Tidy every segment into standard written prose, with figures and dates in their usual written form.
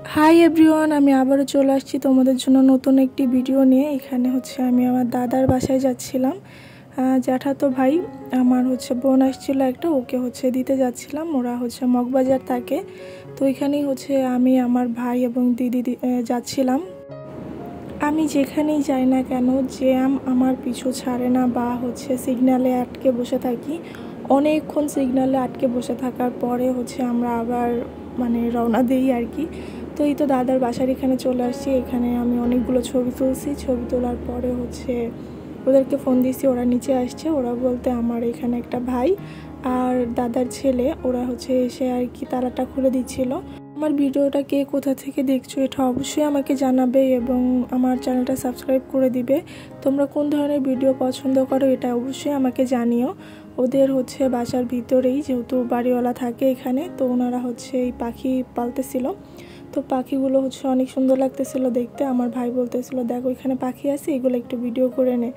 Hi everyone, আমি আবারও চলে আসছি তোমাদের জন্য নতুন একটি ভিডিও নিয়ে। এখানে আমি আমার দাদার বাসায় যাচ্ছিলাম। জ্যাঠাতো ভাই আমার বোন আসছিল একটা, ওকে দিতে যাচ্ছিলাম। ওরা মগবাজার থাকে, তো এখানেই আমি আমার ভাই এবং দিদি যাচ্ছিলাম। আমি যেখানেই যাই না কেন, জ্যাম আমার পিছু ছাড়ে না, বা সিগন্যালে আটকে বসে থাকি। অনেকক্ষণ সিগন্যালে আটকে বসে থাকার পরে আমরা আবার রওনা দিই আর কি। তো এই তো দাদার বাসার এখানে চলে আসছি। এখানে আমি অনেকগুলো ছবি তুলছি। ছবি তোলার পরে ওদেরকে ফোন দিয়েছি, ওরা নিচে আসছে। ওরা বলতে আমার এখানে একটা ভাই আর দাদার ছেলে, ওরা এসে আর কি তালাটা খুলে দিচ্ছিল। আমার ভিডিওটা কে কোথা থেকে দেখছো এটা অবশ্যই আমাকে জানাবে এবং আমার চ্যানেলটা সাবস্ক্রাইব করে দিবে। তোমরা কোন ধরনের ভিডিও পছন্দ করো এটা অবশ্যই আমাকে জানিও। ওদের বাসার ভিতরেই, যেহেতু বাড়িওয়ালা থাকে এখানে, তো ওনারা এই পাখি পালতেছিল। তো পাখিগুলো অনেক সুন্দর লাগতেছিল দেখতে। আমার ভাই বলতেছিল, দেখো এখানে পাখি আছে, এগুলো একটু ভিডিও করে নে।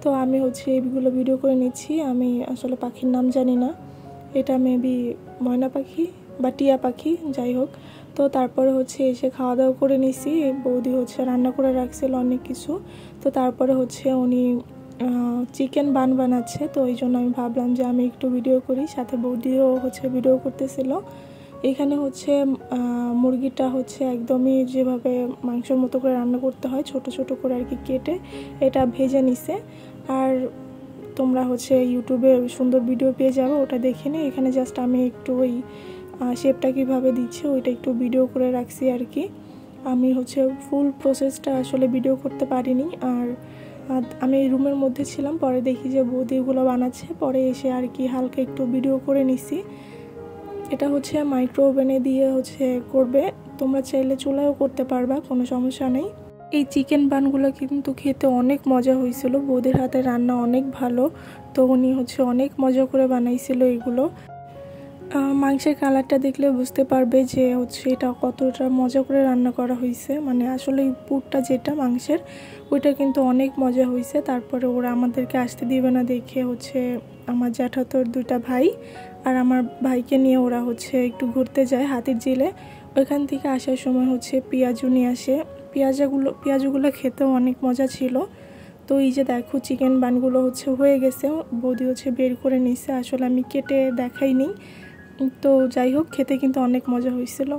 তো আমি এইগুলো ভিডিও করে নিচ্ছি। আমি আসলে পাখির নাম জানি না, এটা মেবি ময়না পাখি বা টিয়া পাখি, যাই হোক। তো তারপরে এসে খাওয়া দাওয়া করে নিছি। বৌদি রান্না করে রাখছিল অনেক কিছু। তো তারপরে উনি চিকেন বানাচ্ছে। তো এই জন্য আমি ভাবলাম যে আমি একটু ভিডিও করি, সাথে বৌদিও ভিডিও করতেছিল। এখানে মুরগিটা একদমই যেভাবে মাংসের মতো করে রান্না করতে হয়, ছোট ছোট করে আর কি কেটে এটা ভেজে নিছে। আর তোমরা ইউটিউবে সুন্দর ভিডিও পেয়ে যাবে, ওটা দেখে নিই। এখানে জাস্ট আমি একটু ওই শেপটা কীভাবে দিচ্ছে ওইটা একটু ভিডিও করে রাখছি আর কি। আমি ফুল প্রসেসটা আসলে ভিডিও করতে পারিনি। আর আমি এই রুমের মধ্যে ছিলাম, পরে দেখি যে বৌদি এগুলো বানাচ্ছে, পরে এসে আর কি হালকা একটু ভিডিও করে নিছি। এটা মাইক্রো ওভেনে দিয়ে করবে। তোমরা চাইলে চুলায়ও করতে পারবা, কোনো সমস্যা নেই। এই চিকেন বানগুলো কিন্তু খেতে অনেক মজা হয়েছিল। বৌদির হাতে রান্না অনেক ভালো, তো উনি অনেক মজা করে বানাইছিল এগুলো। মাংসের কালারটা দেখলে বুঝতে পারবে যে এটা কতটা মজা করে রান্না করা হয়েছে। আসলে এই পুরটা যেটা মাংসের, ওইটা কিন্তু অনেক মজা হয়েছে। তারপরে ওরা আমাদেরকে আসতে দিবে না দেখে আমার জ্যাঠাতোর দুইটা ভাই আর আমার ভাইকে নিয়ে ওরা একটু ঘুরতে যায় হাতির ঝিলে। ওইখান থেকে আসার সময় পেঁয়াজু নিয়ে আসে। পেঁয়াজুগুলো খেতেও অনেক মজা ছিল। তো এই যে দেখো চিকেন বানগুলো হয়ে গেছে, বৌদি বের করে নিছে। আসলে আমি কেটে দেখাইনি, তো যাই হোক খেতে কিন্তু অনেক মজা হয়েছিল।